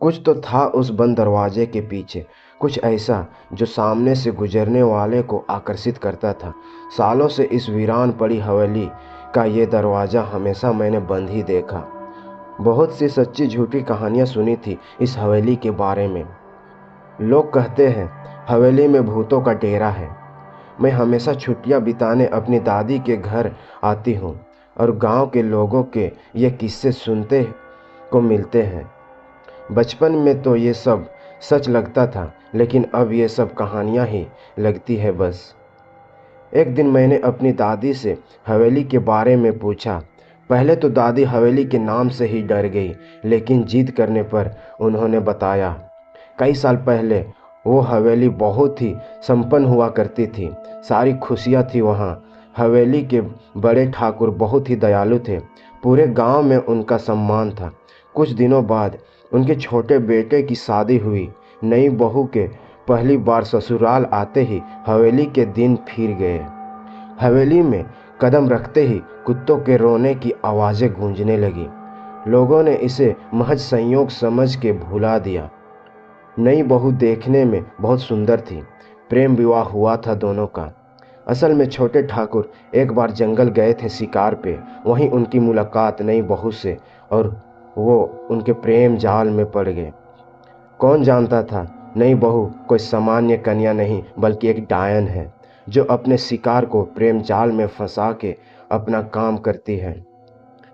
कुछ तो था उस बंद दरवाजे के पीछे, कुछ ऐसा जो सामने से गुजरने वाले को आकर्षित करता था। सालों से इस वीरान पड़ी हवेली का ये दरवाज़ा हमेशा मैंने बंद ही देखा। बहुत सी सच्ची झूठी कहानियाँ सुनी थी इस हवेली के बारे में। लोग कहते हैं हवेली में भूतों का डेरा है। मैं हमेशा छुट्टियां बिताने अपनी दादी के घर आती हूँ और गांव के लोगों के ये किस्से सुनते को मिलते हैं। बचपन में तो ये सब सच लगता था, लेकिन अब ये सब कहानियाँ ही लगती है बस। एक दिन मैंने अपनी दादी से हवेली के बारे में पूछा। पहले तो दादी हवेली के नाम से ही डर गई, लेकिन जिद करने पर उन्होंने बताया। कई साल पहले वो हवेली बहुत ही संपन्न हुआ करती थी। सारी खुशियाँ थी वहाँ। हवेली के बड़े ठाकुर बहुत ही दयालु थे। पूरे गांव में उनका सम्मान था। कुछ दिनों बाद उनके छोटे बेटे की शादी हुई। नई बहू के पहली बार ससुराल आते ही हवेली के दिन फिर गए। हवेली में कदम रखते ही कुत्तों के रोने की आवाज़ें गूंजने लगी। लोगों ने इसे महज संयोग समझ के भुला दिया। नई बहू देखने में बहुत सुंदर थी। प्रेम विवाह हुआ था दोनों का। असल में छोटे ठाकुर एक बार जंगल गए थे शिकार पे। वहीं उनकी मुलाकात नई बहू से और वो उनके प्रेम जाल में पड़ गए। कौन जानता था नई बहू कोई सामान्य कन्या नहीं बल्कि एक डायन है, जो अपने शिकार को प्रेम जाल में फंसा के अपना काम करती है।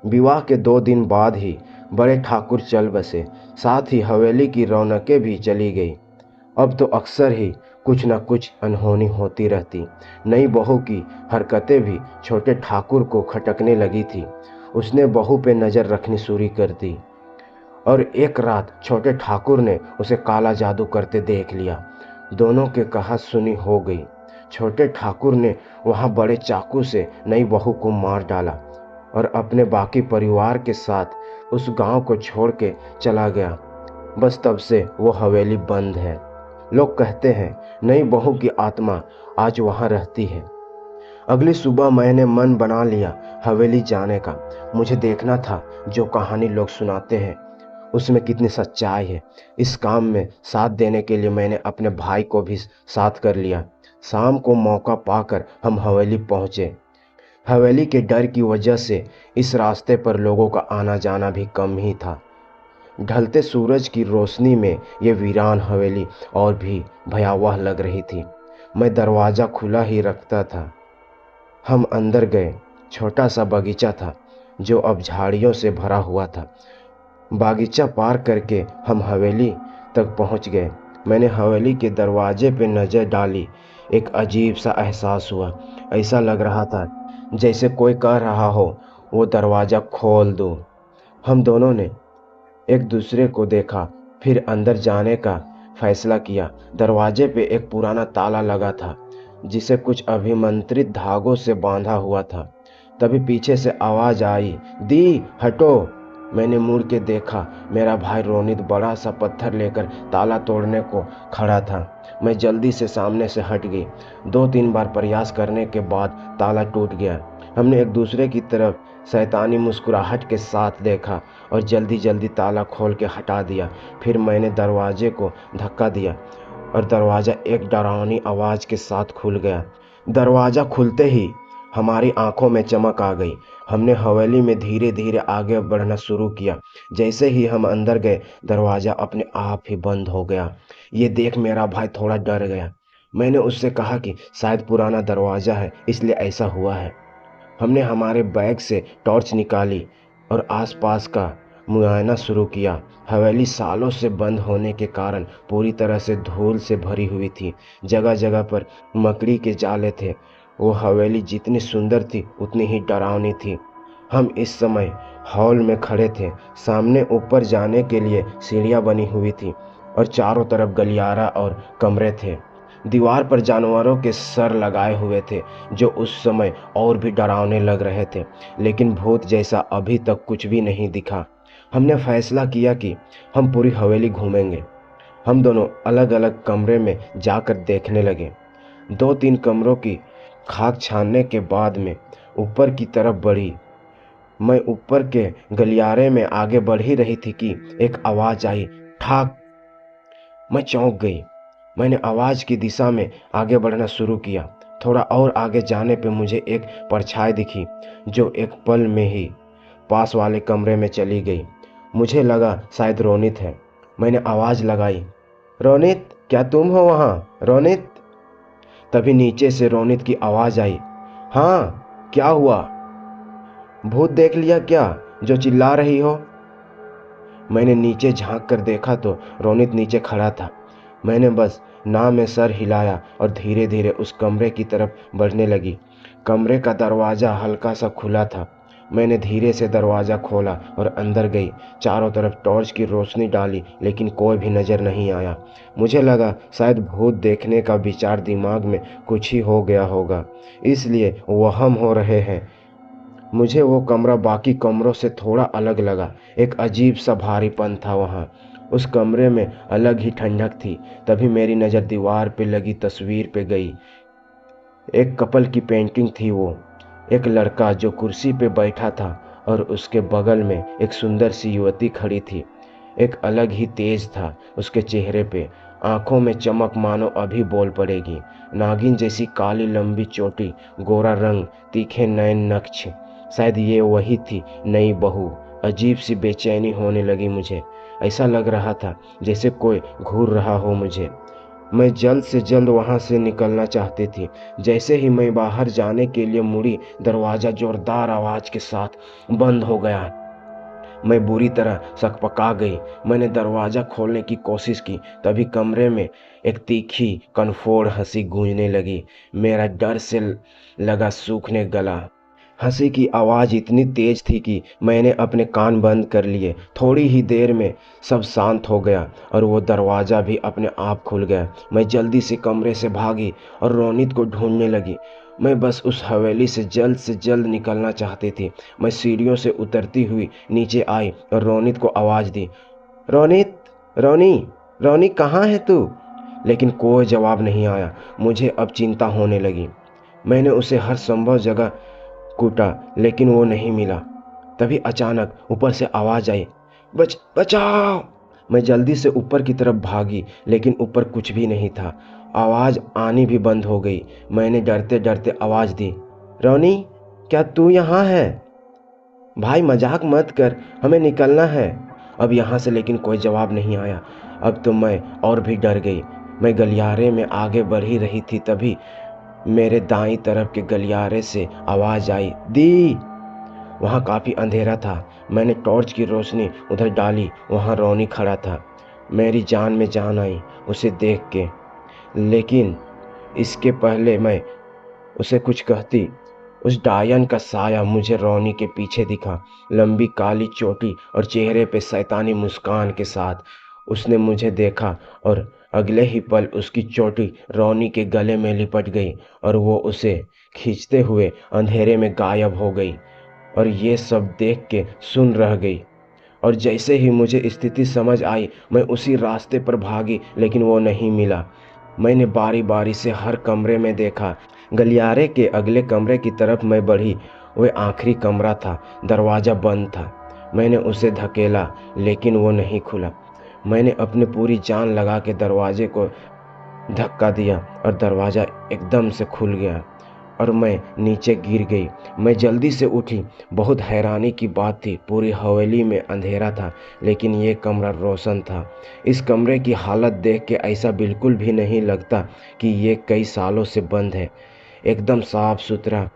विवाह के 2 दिन बाद ही बड़े ठाकुर चल बसे। साथ ही हवेली की रौनकें भी चली गई। अब तो अक्सर ही कुछ न कुछ अनहोनी होती रहती। नई बहू की हरकतें भी छोटे ठाकुर को खटकने लगी थी। उसने बहू पे नज़र रखनी शुरू कर दी और एक रात छोटे ठाकुर ने उसे काला जादू करते देख लिया। दोनों के कहा सुनी हो गई। छोटे ठाकुर ने वहाँ बड़े चाकू से नई बहू को मार डाला और अपने बाकी परिवार के साथ उस गांव को छोड़ के चला गया। बस तब से वो हवेली बंद है। लोग कहते हैं नई बहू की आत्मा आज वहाँ रहती है। अगली सुबह मैंने मन बना लिया हवेली जाने का। मुझे देखना था जो कहानी लोग सुनाते हैं उसमें कितनी सच्चाई है। इस काम में साथ देने के लिए मैंने अपने भाई को भी साथ कर लिया। शाम को मौका पाकर हम हवेली पहुँचे। हवेली के डर की वजह से इस रास्ते पर लोगों का आना जाना भी कम ही था। ढलते सूरज की रोशनी में ये वीरान हवेली और भी भयावह लग रही थी। मैं दरवाज़ा खुला ही रखता था। हम अंदर गए। छोटा सा बगीचा था जो अब झाड़ियों से भरा हुआ था। बागीचा पार करके हम हवेली तक पहुंच गए। मैंने हवेली के दरवाजे पे नज़र डाली। एक अजीब सा एहसास हुआ। ऐसा लग रहा था जैसे कोई कह रहा हो वो दरवाज़ा खोल दो। हम दोनों ने एक दूसरे को देखा, फिर अंदर जाने का फैसला किया। दरवाजे पे एक पुराना ताला लगा था जिसे कुछ अभिमंत्रित धागों से बांधा हुआ था। तभी पीछे से आवाज़ आई, दी हटो। मैंने मुड़ के देखा। मेरा भाई रोनित बड़ा सा पत्थर लेकर ताला तोड़ने को खड़ा था। मैं जल्दी से सामने से हट गई। 2-3 बार प्रयास करने के बाद ताला टूट गया। हमने एक दूसरे की तरफ शैतानी मुस्कुराहट के साथ देखा और जल्दी जल्दी ताला खोल के हटा दिया। फिर मैंने दरवाजे को धक्का दिया और दरवाज़ा एक डरावनी आवाज़ के साथ खुल गया। दरवाज़ा खुलते ही हमारी आंखों में चमक आ गई। हमने हवेली में धीरे धीरे आगे बढ़ना शुरू किया। जैसे ही हम अंदर गए दरवाज़ा अपने आप ही बंद हो गया। ये देख मेरा भाई थोड़ा डर गया। मैंने उससे कहा कि शायद पुराना दरवाज़ा है इसलिए ऐसा हुआ है। हमने हमारे बैग से टॉर्च निकाली और आसपास का मुआयना शुरू किया। हवेली सालों से बंद होने के कारण पूरी तरह से धूल से भरी हुई थी। जगह जगह पर मकड़ी के जाले थे। वो हवेली जितनी सुंदर थी उतनी ही डरावनी थी। हम इस समय हॉल में खड़े थे। सामने ऊपर जाने के लिए सीढ़ियाँ बनी हुई थी और चारों तरफ गलियारा और कमरे थे। दीवार पर जानवरों के सर लगाए हुए थे जो उस समय और भी डरावने लग रहे थे, लेकिन भूत जैसा अभी तक कुछ भी नहीं दिखा। हमने फैसला किया कि हम पूरी हवेली घूमेंगे। हम दोनों अलग अलग कमरे में जाकर देखने लगे। 2-3 कमरों की खाक छानने के बाद में ऊपर की तरफ बढ़ी। मैं ऊपर के गलियारे में आगे बढ़ ही रही थी कि एक आवाज़ आई, ठाक। मैं चौंक गई। मैंने आवाज़ की दिशा में आगे बढ़ना शुरू किया। थोड़ा और आगे जाने पे मुझे एक परछाई दिखी जो एक पल में ही पास वाले कमरे में चली गई। मुझे लगा शायद रोनित है। मैंने आवाज़ लगाई, रोनित, क्या तुम हो वहाँ? रोनित। तभी नीचे से रोनित की आवाज़ आई, हाँ क्या हुआ? भूत देख लिया क्या जो चिल्ला रही हो? मैंने नीचे झांक कर देखा तो रोनित नीचे खड़ा था। मैंने बस ना में सर हिलाया और धीरे धीरे उस कमरे की तरफ बढ़ने लगी। कमरे का दरवाज़ा हल्का सा खुला था। मैंने धीरे से दरवाज़ा खोला और अंदर गई। चारों तरफ टॉर्च की रोशनी डाली लेकिन कोई भी नज़र नहीं आया। मुझे लगा शायद भूत देखने का विचार दिमाग में कुछ ही हो गया होगा, इसलिए वहम हो रहे हैं। मुझे वो कमरा बाकी कमरों से थोड़ा अलग लगा। एक अजीब सा भारीपन था वहाँ। उस कमरे में अलग ही ठंडक थी। तभी मेरी नज़र दीवार पे लगी तस्वीर पे गई। एक कपल की पेंटिंग थी वो। एक लड़का जो कुर्सी पे बैठा था और उसके बगल में एक सुंदर सी युवती खड़ी थी। एक अलग ही तेज था उसके चेहरे पे, आंखों में चमक मानो अभी बोल पड़ेगी। नागिन जैसी काली लंबी चोटी, गोरा रंग, तीखे नयन नक्श। शायद ये वही थी नई बहू। अजीब सी बेचैनी होने लगी मुझे। ऐसा लग रहा था जैसे कोई घूर रहा हो मुझे। मैं जल्द से जल्द वहां से निकलना चाहती थी। जैसे ही मैं बाहर जाने के लिए मुड़ी, दरवाज़ा जोरदार आवाज़ के साथ बंद हो गया। मैं बुरी तरह सकपका गई। मैंने दरवाज़ा खोलने की कोशिश की, तभी कमरे में एक तीखी कनफोड़ हंसी गूंजने लगी। मेरा डर से लगा सूखने गला। हंसी की आवाज़ इतनी तेज थी कि मैंने अपने कान बंद कर लिए। थोड़ी ही देर में सब शांत हो गया और वो दरवाज़ा भी अपने आप खुल गया। मैं जल्दी से कमरे से भागी और रोनित को ढूंढने लगी। मैं बस उस हवेली से जल्द निकलना चाहती थी। मैं सीढ़ियों से उतरती हुई नीचे आई और रोनित को आवाज़ दी, रोनित, रोनी, रोनी कहाँ है तू? लेकिन कोई जवाब नहीं आया। मुझे अब चिंता होने लगी। मैंने उसे हर संभव जगह कूटा लेकिन वो नहीं मिला। तभी अचानक ऊपर से आवाज़ आई, बचाओ! मैं जल्दी से ऊपर की तरफ भागी लेकिन ऊपर कुछ भी नहीं था। आवाज़ आनी भी बंद हो गई। मैंने डरते डरते आवाज़ दी, रोनी, क्या तू यहाँ है? भाई मजाक मत कर, हमें निकलना है अब यहाँ से। लेकिन कोई जवाब नहीं आया। अब तो मैं और भी डर गई। मैं गलियारे में आगे बढ़ ही रही थी, तभी मेरे दाईं तरफ के गलियारे से आवाज़ आई, दी। वहाँ काफ़ी अंधेरा था। मैंने टॉर्च की रोशनी उधर डाली। वहाँ रोनी खड़ा था। मेरी जान में जान आई उसे देख के, लेकिन इसके पहले मैं उसे कुछ कहती, उस डायन का साया मुझे रोनी के पीछे दिखा, लंबी काली चोटी और चेहरे पे शैतानी मुस्कान के साथ। उसने मुझे देखा और अगले ही पल उसकी चोटी रोनी के गले में लिपट गई और वो उसे खींचते हुए अंधेरे में गायब हो गई। और ये सब देख के सुन रह गई। और जैसे ही मुझे स्थिति समझ आई, मैं उसी रास्ते पर भागी लेकिन वो नहीं मिला। मैंने बारी बारी से हर कमरे में देखा। गलियारे के अगले कमरे की तरफ मैं बढ़ी। वह आखिरी कमरा था। दरवाज़ा बंद था। मैंने उसे धकेला लेकिन वो नहीं खुला। मैंने अपनी पूरी जान लगा के दरवाजे को धक्का दिया और दरवाज़ा एकदम से खुल गया और मैं नीचे गिर गई। मैं जल्दी से उठी। बहुत हैरानी की बात थी, पूरी हवेली में अंधेरा था लेकिन ये कमरा रोशन था। इस कमरे की हालत देख के ऐसा बिल्कुल भी नहीं लगता कि ये कई सालों से बंद है। एकदम साफ सुथरा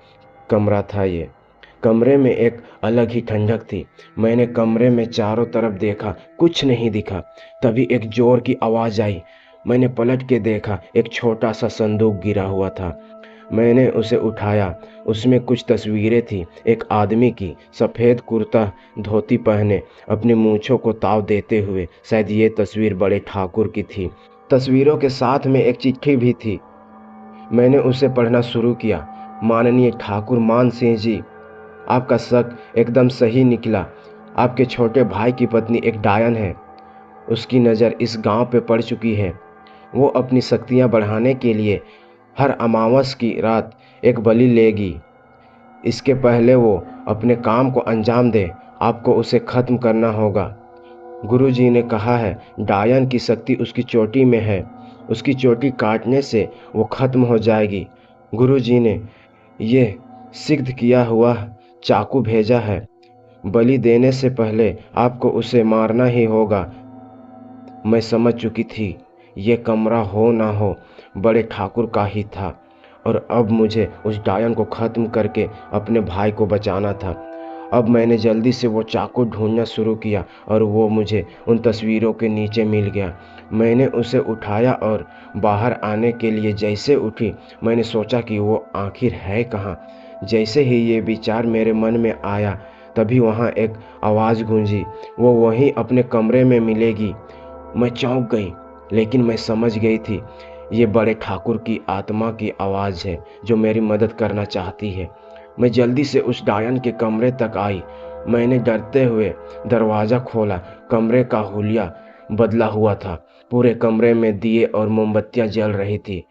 कमरा था ये। कमरे में एक अलग ही ठंडक थी। मैंने कमरे में चारों तरफ देखा, कुछ नहीं दिखा। तभी एक जोर की आवाज़ आई। मैंने पलट के देखा, एक छोटा सा संदूक गिरा हुआ था। मैंने उसे उठाया। उसमें कुछ तस्वीरें थी। एक आदमी की, सफ़ेद कुर्ता धोती पहने, अपनी मूंछों को ताव देते हुए। शायद ये तस्वीर बड़े ठाकुर की थी। तस्वीरों के साथ में एक चिट्ठी भी थी। मैंने उसे पढ़ना शुरू किया। माननीय ठाकुर मान सिंह जी, आपका शक एकदम सही निकला। आपके छोटे भाई की पत्नी एक डायन है। उसकी नज़र इस गांव पे पड़ चुकी है। वो अपनी शक्तियां बढ़ाने के लिए हर अमावस की रात एक बलि लेगी। इसके पहले वो अपने काम को अंजाम दे, आपको उसे ख़त्म करना होगा। गुरुजी ने कहा है डायन की शक्ति उसकी चोटी में है, उसकी चोटी काटने से वो खत्म हो जाएगी। गुरुजी ने ये सिद्ध किया हुआ चाकू भेजा है, बलि देने से पहले आपको उसे मारना ही होगा। मैं समझ चुकी थी ये कमरा हो ना हो बड़े ठाकुर का ही था, और अब मुझे उस डायन को ख़त्म करके अपने भाई को बचाना था। अब मैंने जल्दी से वो चाकू ढूंढना शुरू किया और वो मुझे उन तस्वीरों के नीचे मिल गया। मैंने उसे उठाया और बाहर आने के लिए जैसे उठी, मैंने सोचा कि वो आखिर है कहाँ। जैसे ही ये विचार मेरे मन में आया, तभी वहाँ एक आवाज़ गूंजी, वो वहीं अपने कमरे में मिलेगी। मैं चौंक गई, लेकिन मैं समझ गई थी ये बड़े ठाकुर की आत्मा की आवाज़ है जो मेरी मदद करना चाहती है। मैं जल्दी से उस डायन के कमरे तक आई। मैंने डरते हुए दरवाज़ा खोला। कमरे का हुलिया बदला हुआ था। पूरे कमरे में दिए और मोमबत्तियां जल रही थी।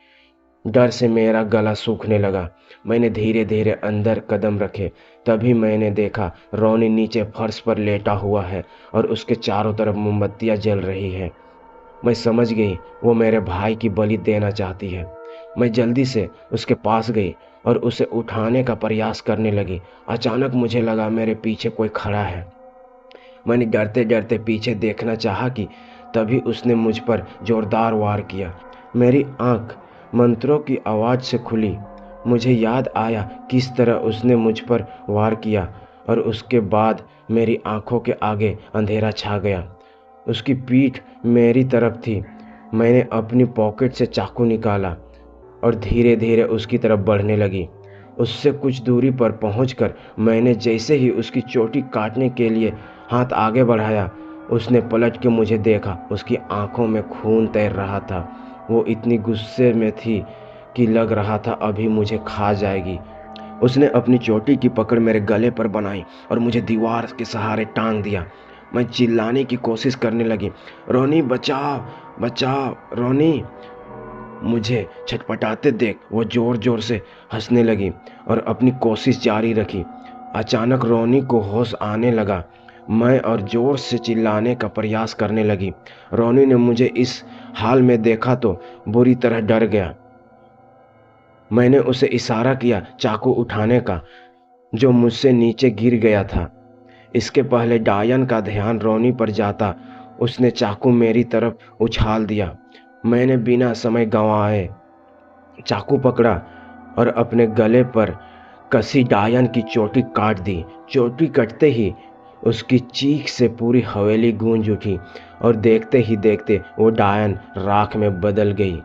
डर से मेरा गला सूखने लगा। मैंने धीरे धीरे अंदर कदम रखे। तभी मैंने देखा रोनी नीचे फर्श पर लेटा हुआ है और उसके चारों तरफ मोमबत्तियां जल रही है। मैं समझ गई वो मेरे भाई की बलि देना चाहती है। मैं जल्दी से उसके पास गई और उसे उठाने का प्रयास करने लगी। अचानक मुझे लगा मेरे पीछे कोई खड़ा है। मैंने डरते डरते पीछे देखना चाहा कि तभी उसने मुझ पर जोरदार वार किया। मेरी आंख मंत्रों की आवाज़ से खुली। मुझे याद आया किस तरह उसने मुझ पर वार किया, और उसके बाद मेरी आंखों के आगे अंधेरा छा गया। उसकी पीठ मेरी तरफ थी। मैंने अपनी पॉकेट से चाकू निकाला और धीरे धीरे उसकी तरफ बढ़ने लगी। उससे कुछ दूरी पर पहुंचकर मैंने जैसे ही उसकी चोटी काटने के लिए हाथ आगे बढ़ाया, उसने पलट के मुझे देखा। उसकी आंखों में खून तैर रहा था। वो इतनी गुस्से में थी कि लग रहा था अभी मुझे खा जाएगी। उसने अपनी चोटी की पकड़ मेरे गले पर बनाई और मुझे दीवार के सहारे टांग दिया। मैं चिल्लाने की कोशिश करने लगी, रोनी बचाओ बचाओ रोनी। मुझे छटपटाते देख वो ज़ोर ज़ोर से हंसने लगी और अपनी कोशिश जारी रखी। अचानक रोनी को होश आने लगा। मैं और ज़ोर से चिल्लाने का प्रयास करने लगी। रोनी ने मुझे इस हाल में देखा तो बुरी तरह डर गया। मैंने उसे इशारा किया चाकू उठाने का, जो मुझसे नीचे गिर गया था। इसके पहले डायन का ध्यान रोनी पर जाता, उसने चाकू मेरी तरफ उछाल दिया। मैंने बिना समय गंवाए चाकू पकड़ा और अपने गले पर कसी डायन की चोटी काट दी। चोटी कटते ही उसकी चीख से पूरी हवेली गूंज उठी और देखते ही देखते वो डायन राख में बदल गई।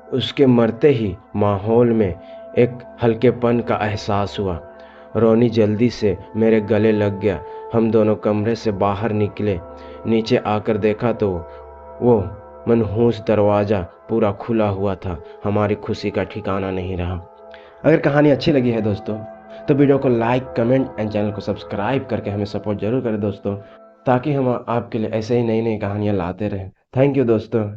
उसके मरते ही माहौल में एक हल्केपन का एहसास हुआ। रोनी जल्दी से मेरे गले लग गया। हम दोनों कमरे से बाहर निकले। नीचे आकर देखा तो वो मनहूस दरवाज़ा पूरा खुला हुआ था। हमारी खुशी का ठिकाना नहीं रहा। अगर कहानी अच्छी लगी है दोस्तों, तो वीडियो को लाइक, कमेंट एंड चैनल को सब्सक्राइब करके हमें सपोर्ट जरूर करें दोस्तों, ताकि हम आपके लिए ऐसे ही नई नई कहानियाँ लाते रहें। थैंक यू दोस्तों।